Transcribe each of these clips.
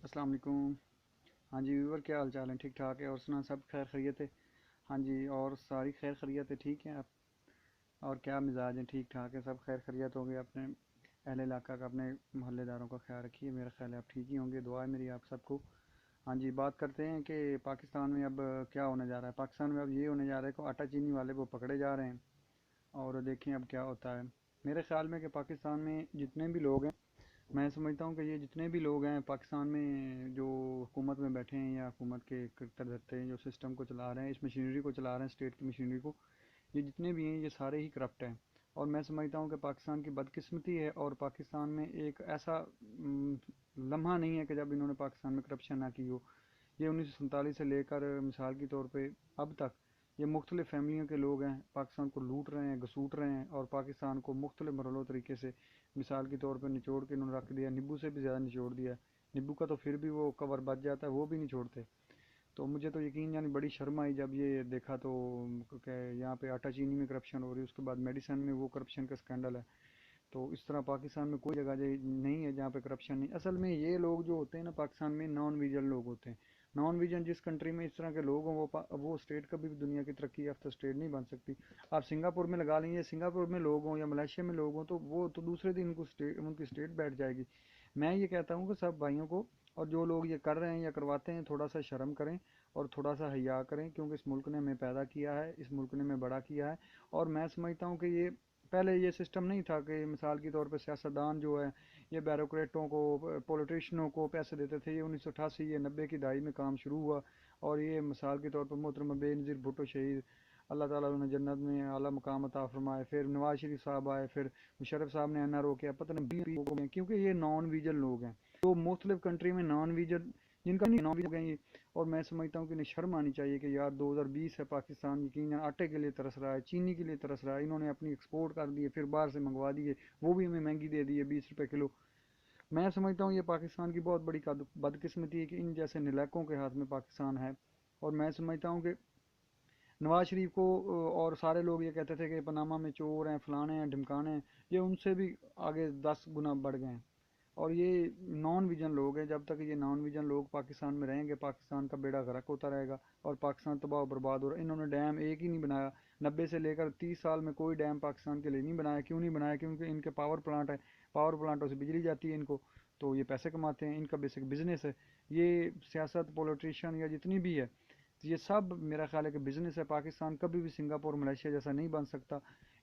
السلام علیکم۔ ہاں جی ویور، کیا حال چال ہے؟ ٹھیک ٹھاک ہے؟ اور سنا سب خیر خیریت ہے؟ ہاں جی، اور ساری خیر خیریت ہے؟ ٹھیک ہے آپ؟ اور کیا مزاج ہیں؟ ٹھیک ٹھاک ہے سب؟ خیر خیریت ہو گئے؟ اپنے اہل علاقہ کا، اپنے محلے داروں کا خیال رکھیے، میرا خیال ہے آپ ٹھیک ہی ہوں گے، دعا ہے میری آپ سب کو۔ ہاں جی، بات کرتے ہیں کہ پاکستان میں اب کیا ہونے جا رہا ہے۔ پاکستان میں اب یہ ہونے جا رہا ہے کہ آٹا چینی والے وہ پکڑے جا رہے ہیں، اور دیکھیں اب کیا ہوتا ہے۔ میرے خیال میں کہ پاکستان میں جتنے بھی لوگ ہیں، میں سمجھتا ہوں کہ یہ جتنے بھی لوگ ہیں پاکستان میں جو حکومت میں بیٹھے ہیں یا حکومت کے کرتے ہیں، جو سسٹم کو چلا رہے ہیں، اس مشینری کو چلا رہے ہیں، اسٹیٹ کی مشینری کو، یہ جتنے بھی ہیں یہ سارے ہی کرپٹ ہیں۔ اور میں سمجھتا ہوں کہ پاکستان کی بدقسمتی ہے، اور پاکستان میں ایک ایسا لمحہ نہیں ہے کہ جب انہوں نے پاکستان میں کرپشن نہ کی ہو۔ یہ 1947 سے لے کر مثال کے طور پہ اب تک یہ مختلف فیملیوں کے لوگ ہیں، پاکستان کو لوٹ رہے ہیں، گھسوٹ رہے ہیں، اور پاکستان کو مختلف مرحلوں طریقے سے مثال کے طور پہ نچوڑ کے انہوں نے رکھ دیا، نیبو سے بھی زیادہ نچوڑ دیا۔ نیبو کا تو پھر بھی وہ کور بچ جاتا ہے، وہ بھی نہیں چھوڑتے۔ تو مجھے تو یقین یعنی بڑی شرم آئی جب یہ دیکھا تو کہ یہاں پہ آٹا چینی میں کرپشن ہو رہی ہے، اس کے بعد میڈیسن میں وہ کرپشن کا اسکینڈل ہے۔ تو اس طرح پاکستان میں کوئی جگہ نہیں ہے جہاں پہ کرپشن نہیں۔ اصل میں یہ لوگ جو ہوتے ہیں نا پاکستان میں، نان ویژن لوگ ہوتے ہیں۔ نان ویژن جس کنٹری میں اس طرح کے لوگ ہوں، وہ اسٹیٹ کبھی بھی دنیا کی ترقی یافتہ اسٹیٹ نہیں بن سکتی۔ آپ سنگاپور میں لگا لیں، سنگاپور میں لوگ ہوں یا ملیشیا میں لوگ ہوں تو وہ تو دوسرے دن ان کی اسٹیٹ بیٹھ جائے گی۔ میں یہ کہتا ہوں کہ سب بھائیوں کو، اور جو لوگ یہ کر رہے ہیں یا کرواتے ہیں، تھوڑا سا شرم کریں اور تھوڑا سا حیا کریں، کیونکہ اس ملک نے ہمیں پیدا کیا ہے، اس ملک نے ہمیں بڑا کیا ہے۔ اور میں سمجھتا ہوں کہ یہ پہلے یہ سسٹم نہیں تھا کہ مثال کے طور پہ سیاستدان جو ہے یہ بیوروکریٹوں کو، پولیٹیشنوں کو پیسے دیتے تھے۔ یہ 1988 یا 90 کی دہائی میں کام شروع ہوا، اور یہ مثال کے طور پر محترمہ بے نظیر بھٹو شہید، اللہ تعالیٰ انہیں جنت میں اعلیٰ مقام عطا فرمائے، پھر نواز شریف صاحب آئے، پھر مشرف صاحب نے این آر او کیا، پتہ نہیں لوگ ہیں، کیونکہ یہ نان ویژن لوگ ہیں تو مختلف کنٹری میں نان ویژن جن کا نان ویژن ہیں یہ۔ اور میں سمجھتا ہوں کہ انہیں شرم آنی چاہیے کہ یار 2020 ہے، پاکستان یقیناً آٹے کے لیے ترس رہا ہے، چینی کے لیے ترس رہا ہے، انہوں نے اپنی ایکسپورٹ کر دی ہے، پھر باہر سے منگوا دیے، وہ بھی ہمیں مہنگی دے دی ہے، 20 روپے کلو۔ میں سمجھتا ہوں یہ پاکستان کی بہت بڑی بدقسمتی ہے کہ ان جیسے نلائکوں کے ہاتھ میں پاکستان ہے۔ اور میں سمجھتا ہوں کہ نواز شریف کو اور سارے لوگ یہ کہتے تھے کہ پاناما میں چور ہیں، فلانے ہیں، ڈھمکانے ہیں، یہ ان سے بھی آگے 10 گنا بڑھ گئے ہیں۔ اور یہ نان ویژن لوگ ہیں، جب تک یہ نان ویژن لوگ پاکستان میں رہیں گے پاکستان کا بیڑا غرق ہوتا رہے گا، اور پاکستان تباہ و برباد ہو رہا ہے۔ انہوں نے ڈیم ایک ہی نہیں بنایا، 90 سے لے کر 30 سال میں کوئی ڈیم پاکستان کے لیے نہیں بنایا۔ کیوں نہیں بنایا؟ کیونکہ ان کے پاور پلانٹ ہے، پاور پلانٹوں سے بجلی جاتی ہے ان کو، تو یہ پیسے کماتے ہیں، ان کا بیسک بزنس ہے۔ یہ سیاست، پولیٹیشین یا جتنی بھی ہے، یہ سب میرا خیال ہے کہ بزنس ہے۔ پاکستان کبھی بھی سنگاپور، ملیشیا جیسا نہیں بن سکتا۔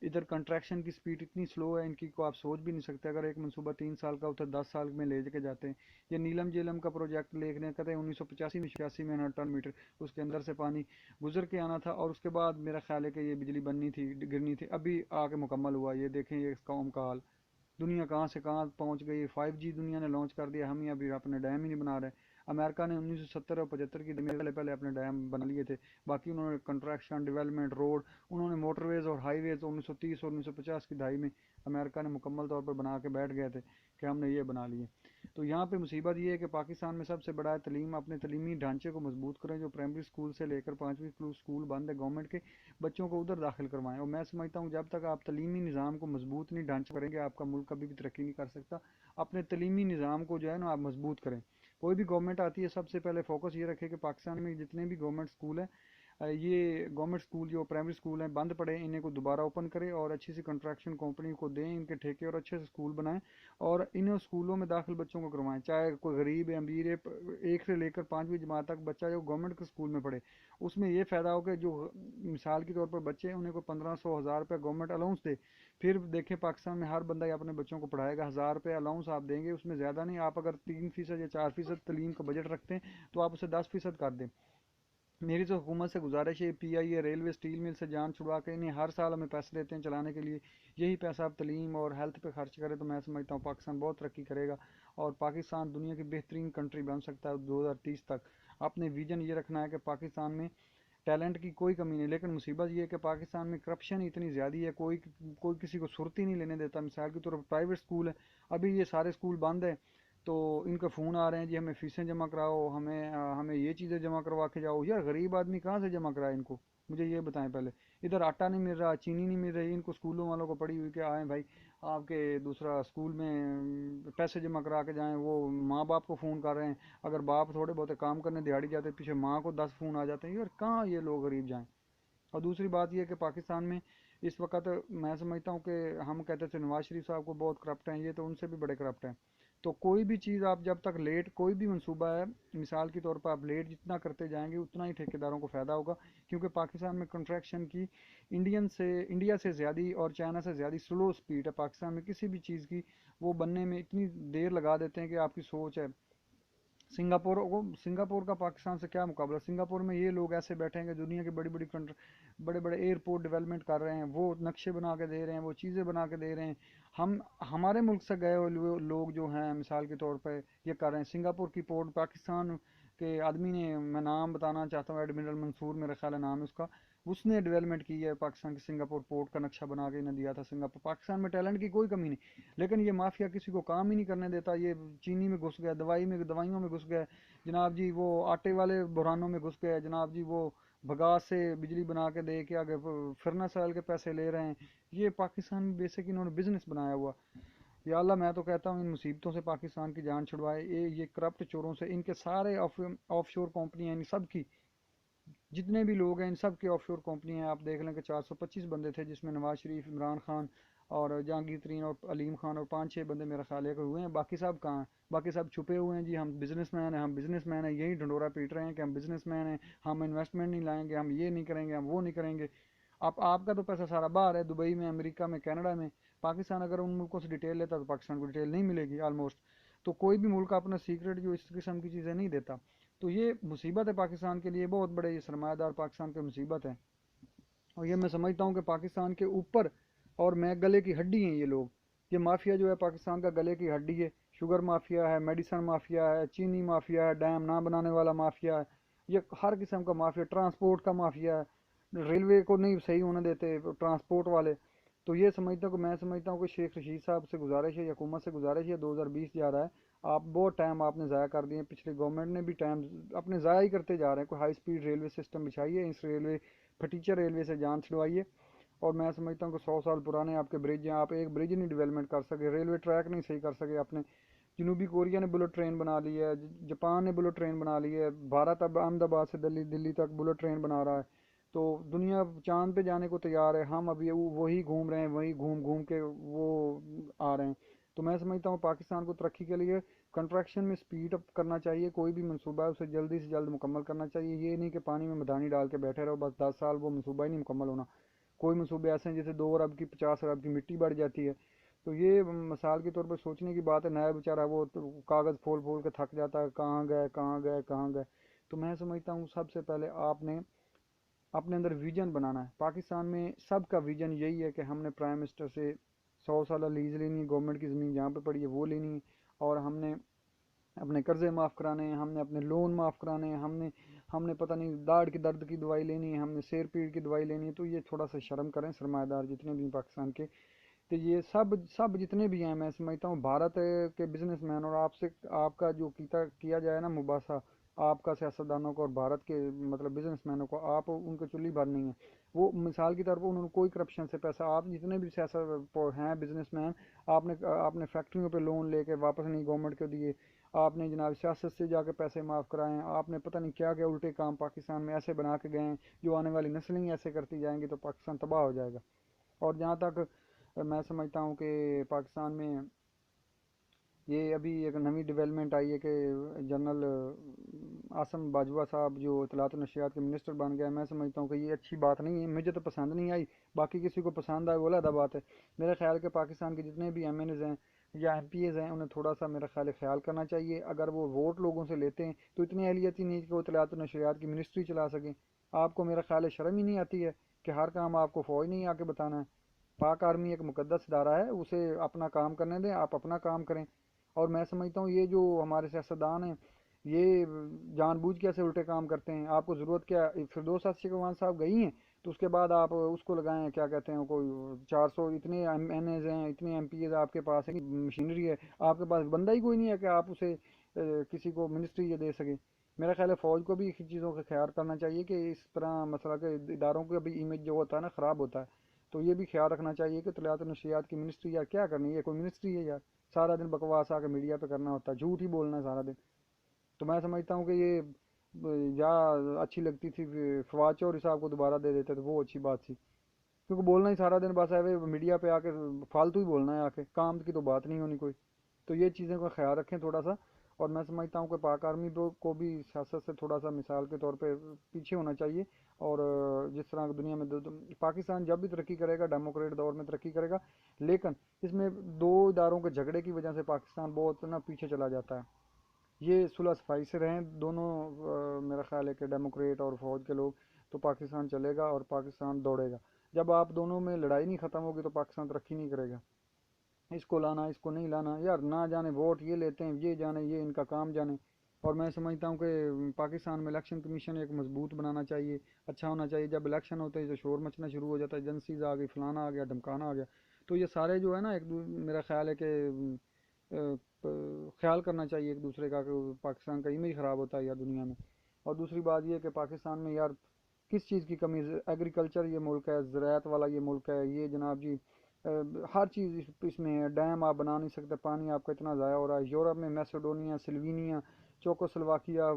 ادھر کنٹریکشن کی سپیڈ اتنی سلو ہے ان کی کو آپ سوچ بھی نہیں سکتے۔ اگر ایک منصوبہ 3 سال کا ہوتا ہے 10 سال میں لے کے جاتے ہیں۔ یہ نیلم جیلم کا پروجیکٹ لے کے کہتے ہیں 1985 میں 86 میں 100 ٹن میٹر اس کے اندر سے پانی گزر کے آنا تھا، اور اس کے بعد میرا خیال ہے کہ یہ بجلی بننی تھی، گرنی تھی، ابھی آ کے مکمل ہوا۔ یہ دیکھیں یہ قوم کا حال، دنیا کہاں سے کہاں پہنچ گئی۔ 5G دنیا نے لانچ کر دیا، ہم ہی ابھی اپنے ڈیم ہی نہیں بنا رہے۔ امریکہ نے 1970 اور 75 کی پہلے اپنے ڈیم بنا لیے تھے، باقی انہوں نے کنسٹرکشن، ڈیولپمنٹ، روڈ، انہوں نے موٹر ویز اور ہائی ویز 1930 اور 1950 کی دہائی میں امریکہ نے مکمل طور پر بنا کے بیٹھ گئے تھے کہ ہم نے یہ بنا لیے۔ تو یہاں پہ مصیبت یہ ہے کہ پاکستان میں سب سے بڑا ہے تعلیم، اپنے تعلیمی ڈھانچے کو مضبوط کریں، جو پرائمری اسکول سے لے کر 5ویں اسکول بند ہے گورنمنٹ کے، بچوں کو ادھر داخل کروائیں۔ اور میں سمجھتا ہوں جب تک آپ تعلیمی نظام کو مضبوط نہیں ڈھانچہ کریں گے، آپ کا ملک کبھی بھی ترقی نہیں کر سکتا۔ اپنے تعلیمی نظام کو جو ہے نا آپ مضبوط کریں۔ کوئی بھی گورنمنٹ آتی ہے سب سے پہلے فوکس یہ رکھے کہ پاکستان میں جتنے بھی گورنمنٹ اسکول ہیں، یہ گورنمنٹ اسکول جو پرائمری اسکول ہیں بند پڑے، انہیں کو دوبارہ اوپن کرے، اور اچھی سی کنسٹرکشن کمپنی کو دیں ان کے ٹھیکے، اور اچھے سے اسکول بنائیں، اور انہیں اسکولوں میں داخل بچوں کو کروائیں، چاہے کوئی غریب ہے، امیر ہے، 1 سے لے کر 5ویں جماعت تک بچہ جو گورنمنٹ کے اسکول میں پڑھے، اس میں یہ فائدہ ہو کہ جو مثال کے طور پر بچے ہیں انہیں کو 1500 1000 روپے گورنمنٹ الاؤنس دے۔ پھر دیکھیں پاکستان میں ہر بندہ اپنے بچوں کو پڑھائے گا، 1000 روپے الاؤنس آپ دیں گے، اس میں زیادہ نہیں۔ آپ اگر 3% یا 4% تعلیم کا بجٹ رکھتے ہیں تو آپ اسے 10% کر دیں۔ میری تو حکومت سے گزارش ہے، پی آئی اے، ریلوے، اسٹیل مل سے جان چھڑوا کے انہیں ہر سال ہمیں پیسے دیتے ہیں چلانے کے لیے، یہی پیسہ آپ تعلیم اور ہیلتھ پہ خرچ کریں تو میں سمجھتا ہوں پاکستان بہت ترقی کرے گا، اور پاکستان دنیا کی بہترین کنٹری بن سکتا ہے 2030 تک۔ اپنے ویژن یہ رکھنا ہے کہ پاکستان میں ٹیلنٹ کی کوئی کمی نہیں، لیکن مصیبت یہ ہے کہ پاکستان میں کرپشن اتنی زیادہ ہے، کوئی کسی کو صورت ہی نہیں لینے دیتا۔ مثال کے طور پر پرائیویٹ اسکول ہے، ابھی یہ سارے اسکول بند ہیں، تو ان کے فون آ رہے ہیں جی ہمیں فیسیں جمع کراؤ، ہمیں یہ چیزیں جمع کروا کے جاؤ۔ یار غریب آدمی کہاں سے جمع کرائے ان کو؟ مجھے یہ بتائیں پہلے۔ ادھر آٹا نہیں مل رہا، چینی نہیں مل رہی، ان کو اسکولوں والوں کو پڑی ہوئی کہ آئیں بھائی آپ کے دوسرا اسکول میں پیسے جمع کرا کے جائیں، وہ ماں باپ کو فون کر رہے ہیں، اگر باپ تھوڑے بہت کام کرنے دیہڑی جاتے پیچھے ماں کو 10 فون آ جاتے ہیں، اور کہاں یہ لوگ غریب جائیں۔ اور دوسری بات یہ کہ پاکستان میں اس وقت میں سمجھتا ہوں کہ ہم کہتے تھے نواز شریف صاحب کو بہت کرپٹ ہیں، یہ تو ان سے بھی بڑے کرپٹ ہیں۔ تو کوئی بھی چیز آپ جب تک لیٹ، کوئی بھی منصوبہ ہے، مثال کے طور پر آپ لیٹ جتنا کرتے جائیں گے اتنا ہی ٹھیکیداروں کو فائدہ ہوگا، کیونکہ پاکستان میں کنسٹرکشن کی انڈیا سے زیادہ اور چائنا سے زیادہ سلو سپیڈ ہے پاکستان میں کسی بھی چیز کی، وہ بننے میں اتنی دیر لگا دیتے ہیں کہ آپ کی سوچ ہے۔ سنگاپور کا پاکستان سے کیا مقابلہ؟ سنگاپور میں یہ لوگ ایسے بیٹھے ہیں کہ دنیا کے بڑی بڑی بڑے بڑے ایئرپورٹ ڈیولپمنٹ کر رہے ہیں، وہ نقشے بنا کے دے رہے ہیں، وہ چیزیں بنا کے دے رہے ہیں۔ ہم ہمارے ملک سے گئے ہوئے لوگ جو ہیں مثال کے طور پہ یہ کر رہے ہیں۔ سنگاپور کی پورٹ پاکستان کے آدمی نے، میں نام بتانا چاہتا ہوں، ایڈمرل منصور میرا خیال ہے نام ہے اس نے ڈیولپمنٹ کی ہے پاکستان کی، سنگاپور پورٹ کا نقشہ بنا کے انہیں دیا تھا۔ سنگاپور، پاکستان میں ٹیلنٹ کی کوئی کمی نہیں، لیکن یہ مافیا کسی کو کام ہی نہیں کرنے دیتا۔ یہ چینی میں گھس گیا، دوائیوں میں گھس گیا جناب جی، وہ آٹے والے بحرانوں میں گھس گئے جناب جی، وہ بگاس سے بجلی بنا کے دے کے آگے فرنا سائل کے پیسے لے رہے ہیں۔ یہ پاکستان میں بیسک انہوں نے بزنس بنایا ہوا۔ یا اللہ، میں تو کہتا ہوں ان مصیبتوں سے پاکستان کی جان چھڑوائے، یہ کرپٹ چوروں سے، ان کے سارے آف شور کمپنی ہیں، ان سب کی جتنے بھی لوگ ہیں ان سب کے آف شور کمپنی ہیں۔ آپ دیکھ لیں کہ 425 بندے تھے، جس میں نواز شریف، عمران خان اور جہانگیر ترین اور علیم خان اور 5-6 بندے میرا خیال ہے کہ ہوئے ہیں، باقی سب کہاں ہیں؟ باقی سب چھپے ہوئے ہیں جی، ہم بزنس مین ہیں، ہم بزنس مین ہیں، یہی ڈھنڈورا پیٹ رہے ہیں کہ ہم بزنس مین ہیں، ہم انویسٹمنٹ نہیں لائیں گے، ہم یہ نہیں کریں گے، ہم وہ نہیں کریں گے۔ آپ کا تو پیسہ سارا باہر ہے، دبئی میں، امریکہ میں، کینیڈا میں۔ پاکستان اگر ان ملکوں سے ڈیٹیل لیتا تو پاکستان کو ڈیٹیل نہیں ملے گی آلموسٹ۔ تو کوئی بھی ملک اپنا سیکرٹ جو اس قسم کی چیزیں نہیں دیتا۔ تو یہ مصیبت ہے پاکستان کے لیے، بہت بڑے، یہ سرمایہ دار پاکستان کی مصیبت ہے۔ اور یہ میں سمجھتا ہوں کہ پاکستان کے اوپر اور میں گلے کی ہڈی ہیں یہ لوگ۔ یہ مافیا جو ہے پاکستان کا گلے کی ہڈی ہے، شوگر مافیا ہے، میڈیسن مافیا ہے، چینی مافیا ہے، ڈیم نہ بنانے والا مافیا ہے، یہ ہر قسم کا مافیا، ٹرانسپورٹ کا مافیا ہے، ریلوے کو نہیں صحیح ہونے دیتے ٹرانسپورٹ والے۔ تو یہ سمجھتا ہوں کہ میں سمجھتا ہوں کہ شیخ رشید صاحب سے گزارش ہے، یا حکومت سے گزارش ہے، 2020 جا رہا ہے، آپ بہت ٹائم آپ نے ضائع کر دیے، پچھلی گورنمنٹ نے بھی ٹائم اپنے ضائع ہی کرتے جا رہے ہیں۔ کوئی ہائی سپیڈ ریلوے سسٹم بچھائیے، اس ریلوے پھٹیچر ریلوے سے جان چھڑوائیے۔ اور میں سمجھتا ہوں کہ 100 سال پرانے آپ کے برج ہیں، آپ ایک برج نہیں ڈیولپمنٹ کر سکے، ریلوے ٹریک نہیں صحیح کر سکے اپنے۔ جنوبی کوریا نے بلٹ ٹرین بنا لی ہے، جاپان نے بلٹ ٹرین بنا لی ہے، بھارت اب احمد آباد سے دلی تک بلٹ ٹرین بنا رہا ہے۔ تو دنیا چاند پہ جانے کو تیار ہے، ہم ابھی وہی گھوم رہے ہیں، وہی گھوم گھوم کے وہ آ رہے ہیں۔ تو میں سمجھتا ہوں پاکستان کو ترقی کے لیے کنسٹرکشن میں سپیڈ اپ کرنا چاہیے، کوئی بھی منصوبہ ہے اسے جلدی سے جلد مکمل کرنا چاہیے، یہ نہیں کہ پانی میں مدانی ڈال کے بیٹھے رہو بس 10 سال وہ منصوبہ ہی نہیں مکمل ہونا۔ کوئی منصوبے ایسے ہیں جیسے 2 ارب کی 50 ارب کی مٹی بڑھ جاتی ہے، تو یہ مثال کے طور پر سوچنے کی بات ہے۔ نیا بیچارہ وہ تو کاغذ پھول پھول کے تھک جاتا ہے، کہاں گئے کہاں گئے کہاں گئے۔ تو میں سمجھتا ہوں سب سے پہلے آپ نے اپنے اندر ویژن بنانا ہے۔ پاکستان میں سب کا ویژن یہی ہے کہ ہم نے پرائم منسٹر سے 100 سالہ لیز لینی ہے، گورنمنٹ کی زمین جہاں پہ پڑی ہے وہ لینی ہے، اور ہم نے اپنے قرضے معاف کرانے ہیں، ہم نے اپنے لون معاف کرانے ہیں، ہم نے پتہ نہیں داڑھ کی درد کی دوائی لینی ہے، ہم نے سیر پیڑ کی دوائی لینی ہے۔ تو یہ تھوڑا سا شرم کریں سرمایہ دار جتنے بھی ہیں پاکستان کے، تو یہ سب جتنے بھی ہیں میں سمجھتا ہوں بھارت کے بزنس مین، اور آپ سے آپ کا جو کیا جائے نا مباحثہ آپ کا سیاستدانوں کو اور بھارت کے مطلب بزنس مینوں کو، آپ ان کو چلی بھرنی ہے۔ وہ مثال کی طور پر انہوں نے کوئی کرپشن سے پیسہ، آپ جتنے بھی سیاست ہیں بزنس مین، آپ نے فیکٹریوں پہ لون لے کے واپس نہیں گورنمنٹ کو دیے، آپ نے جناب سیاست سے جا کے پیسے معاف کرائے ہیں، آپ نے پتہ نہیں کیا کیا الٹے کام پاکستان میں ایسے بنا کے گئے ہیں، جو آنے والی نسلیں ہی ایسے کرتی جائیں گی تو پاکستان تباہ ہو جائے گا۔ اور جہاں تک میں سمجھتا ہوں کہ پاکستان میں یہ ابھی ایک نئی ڈیولپمنٹ آئی ہے کہ جنرل عاصم باجوہ صاحب جو اطلاعات و نشریات کے منسٹر بن گیا ہے، میں سمجھتا ہوں کہ یہ اچھی بات نہیں ہے، مجھے تو پسند نہیں آئی، باقی کسی کو پسند آئے وہ علیحدہ بات ہے۔ میرا خیال کہ پاکستان کے جتنے بھی ایم این ایز ہیں یا ایم پی ایز ہیں انہیں تھوڑا سا میرا خیال کرنا چاہیے۔ اگر وہ ووٹ لوگوں سے لیتے ہیں تو اتنی اہلیت ہی نہیں کہ وہ اطلاعات و نشریات کی منسٹری چلا سکیں۔ آپ کو میرا خیال ہے شرم ہی نہیں آتی ہے کہ ہر کام آپ کو فوج نہیں آ کے بتانا ہے؟ پاک آرمی ایک مقدس ادارہ ہے، اسے اپنا کام کرنے دیں، آپ اپنا کام کریں۔ اور میں سمجھتا ہوں یہ جو ہمارے سیاستدان ہیں یہ جان بوجھ کے ایسے الٹے کام کرتے ہیں۔ آپ کو ضرورت کیا ہے؟ فردوس چوان صاحب گئی ہیں تو اس کے بعد آپ اس کو لگائیں، کیا کہتے ہیں، کوئی 400 اتنے ایم این ایز ہیں، اتنے ایم پی ایز آپ کے پاس ہیں، مشینری ہے، آپ کے پاس بندہ ہی کوئی نہیں ہے کہ آپ اسے کسی کو منسٹری یہ دے سکیں۔ میرا خیال ہے فوج کو بھی چیزوں کا خیال کرنا چاہیے کہ اس طرح مسئلہ کہ اداروں کا بھی امیج جو ہوتا ہے نا خراب ہوتا ہے۔ تو یہ بھی خیال رکھنا چاہیے کہ اطلاعات و نشریات کی منسٹری یار کیا کرنی ہے، یہ کوئی منسٹری ہے یار؟ سارا دن بکواس آ کے میڈیا پہ کرنا ہوتا ہے، جھوٹ ہی بولنا ہے سارا دن۔ تو میں سمجھتا ہوں کہ یہ یا اچھی لگتی تھی فواد چودھری صاحب کو دوبارہ دے دیتے تو وہ اچھی بات تھی، کیونکہ بولنا ہی سارا دن بس ہے میڈیا پہ آ کے فالتو ہی بولنا ہے، آ کے کام کی تو بات نہیں ہونی کوئی۔ تو یہ چیزیں کا خیال رکھیں تھوڑا سا۔ اور میں سمجھتا ہوں کہ پاک آرمی کو بھی سیاست سے تھوڑا سا مثال کے طور پہ پیچھے ہونا چاہیے۔ اور جس طرح دنیا میں پاکستان جب بھی ترقی کرے گا ڈیموکریٹ دور میں ترقی کرے گا، لیکن اس میں دو اداروں کے جھگڑے کی وجہ سے پاکستان بہت نا پیچھے چلا جاتا ہے۔ یہ صلح صفائی سے رہیں دونوں، میرا خیال ہے کہ ڈیموکریٹ اور فوج کے لوگ، تو پاکستان چلے گا اور پاکستان دوڑے گا۔ جب آپ دونوں میں لڑائی نہیں ختم ہوگی تو پاکستان ترقی نہیں کرے گا۔ اس کو لانا اس کو نہیں لانا یار، نہ جانے ووٹ یہ لیتے ہیں، یہ جانے یہ ان کا کام جانے۔ اور میں سمجھتا ہوں کہ پاکستان میں الیکشن کمیشن ایک مضبوط بنانا چاہیے، اچھا ہونا چاہیے۔ جب الیکشن ہوتے ہیں تو شور مچنا شروع ہو جاتا ہے، ایجنسیز آ گئی، فلانا آ گیا، ڈھمکانا آ گیا۔ تو یہ سارے جو ہے نا میرا خیال ہے کہ خیال کرنا چاہیے ایک دوسرے کا، کہ پاکستان کا امیج خراب ہوتا ہے یا دنیا میں۔ اور دوسری بات یہ کہ پاکستان میں یار کس چیز کی کمی ہے؟ ایگریکلچر یہ ملک ہے، زراعت والا یہ ملک ہے، یہ جناب جی ہر چیز اس میں ہے۔ ڈیم آپ بنا نہیں سکتے، پانی آپ کا اتنا ضائع ہو رہا ہے۔ یورپ میں Macedonia, Slovenia, Czechoslovakia,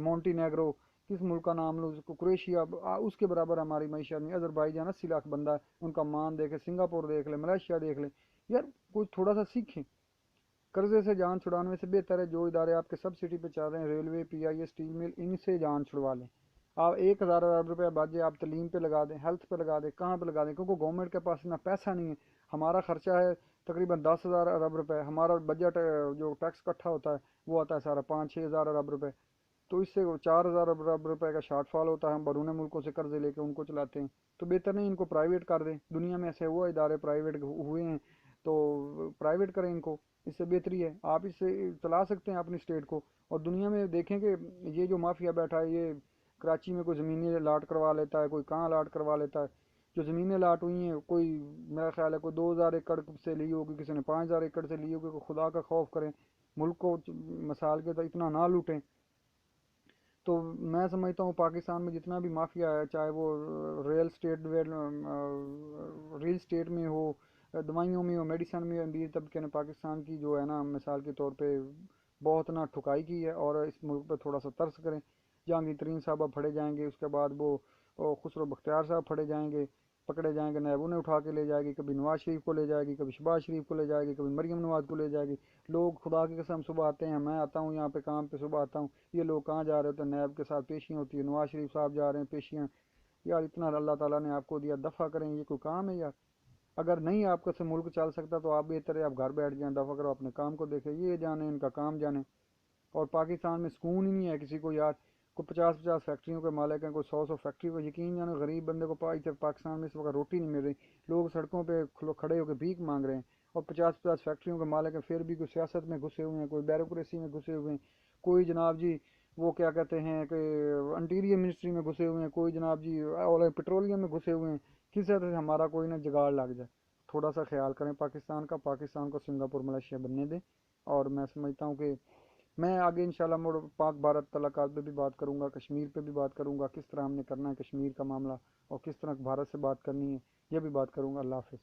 Montenegro, کس ملک کا نام لوں، کرویشیا، اس کے برابر ہماری معیشت نہیں۔ اذربائیجان 80 لاکھ بندہ ہے، ان کا مان دیکھے، سنگاپور دیکھ لے، ملیشیا دیکھ لے۔ یار کوئی تھوڑا سا سیکھیں، قرضے سے جان چھڑانے سے بہتر ہے جو ادارے آپ کے سبسڈی پہ چل رہے ہیں، ریلوے، پی آئی اے، اسٹیل مل، ان سے جان چھڑوا لیں۔ آپ 1,000 ارب روپے باجے آپ تعلیم پہ لگا دیں، ہیلتھ پہ لگا دیں، کہاں پہ لگا دیں، کیونکہ گورنمنٹ کے پاس اتنا پیسہ نہیں ہے۔ ہمارا خرچہ ہے تقریباً 10,000 ارب روپے، ہمارا بجٹ جو ٹیکس اکٹھا ہوتا ہے وہ آتا ہے سارا 5-6 ہزار ارب روپے۔ تو اس سے 4,000 ارب روپے کا شارٹ فال ہوتا ہے، ہم بیرون ملکوں سے قرضے لے کے ان کو چلاتے ہیں۔ تو بہتر نہیں ان کو پرائیویٹ کر دیں، دنیا میں ایسے وہ ادارے پرائیویٹ ہوئے ہیں تو پرائیویٹ کریں ان کو، اس سے بہتری ہے۔ آپ اس سے چلا سکتے ہیں اپنی اسٹیٹ کو۔ اور دنیا میں دیکھیں کہ یہ جو مافیا بیٹھا ہے، یہ کراچی میں کوئی زمینیں لاٹ کروا لیتا ہے، کوئی کہاں لاٹ کروا لیتا ہے۔ جو زمینیں لاٹ ہوئی ہیں، کوئی میرا خیال ہے کوئی 2,000 ایکڑ سے لی ہوگی، کسی نے 5,000 ایکڑ سے لی ہوگی۔ خدا کا خوف کریں، ملک کو مثال کے تو اتنا نہ لوٹیں۔ تو میں سمجھتا ہوں پاکستان میں جتنا بھی مافیا ہے، چاہے وہ ریل اسٹیٹ میں ہو، دوائیوں میں ہو، میڈیسن میں ہو، امیر طبقے نے پاکستان کی جو ہے نا مثال کے طور پہ بہت نا ٹھکائی کی ہے۔ اور اس ملک پہ تھوڑا سا ترس کریں۔ جہانگیر ترین صاحبہ پھڑے جائیں گے، اس کے بعد وہ خسرو بختیار صاحب پھڑے جائیں گے، پکڑے جائیں گے، نیب انہیں اٹھا کے لے جائے گی، کبھی نواز شریف کو لے جائے گی، کبھی شہباز شریف کو لے جائے گی، کبھی مریم نواز کو لے جائے گی۔ لوگ خدا کی قسم صبح آتے ہیں، میں آتا ہوں یہاں پہ کام پہ، صبح آتا ہوں، یہ لوگ کہاں جا رہے ہوتے ہیں، نیب کے ساتھ پیشیاں ہوتی ہے، نواز شریف صاحب جا رہے ہیں پیشیاں۔ یار اتنا اللہ تعالیٰ نے آپ کو دیا، دفع کریں، یہ کوئی کام ہے یار؟ اگر نہیں آپ کا سے ملک چل سکتا تو آپ بہتر ہے آپ گھر بیٹھ جائیں، دفع کرو، اپنے کام کو دیکھیں، یہ جانیں ان کا کام جانیں۔ اور پاکستان میں سکون ہی نہیں ہے کسی کو یار، کوئی 50-50 فیکٹریوں کے مالک ہیں، کوئی 100 فیکٹری کو، یقین جانے غریب بندے کو پاکستان میں اس وقت روٹی نہیں مل رہی، لوگ سڑکوں پہ کھڑے ہو کے بھیک مانگ رہے ہیں۔ اور 50-50 فیکٹریوں کے مالک ہیں، پھر بھی کوئی سیاست میں گھسے ہوئے ہیں، کوئی بیوروکریسی میں گھسے ہوئے ہیں، کوئی جناب جی وہ کیا کہتے ہیں کہ انٹیریئر منسٹری میں گھسے ہوئے ہیں، کوئی جناب جی اور پیٹرولیم میں گھسے ہوئے ہیں۔ کس طرح سے ہمارا کوئی نہ جگاڑ لگ جائے۔ تھوڑا سا خیال کریں پاکستان کا، پاکستان کو سنگاپور ملیشیا بننے دیں۔ اور میں سمجھتا ہوں کہ میں آگے انشاءاللہ پاک بھارت تعلقات پہ بھی بات کروں گا، کشمیر پہ بھی بات کروں گا، کس طرح ہم نے کرنا ہے کشمیر کا معاملہ، اور کس طرح بھارت سے بات کرنی ہے، یہ بھی بات کروں گا۔ اللہ حافظ۔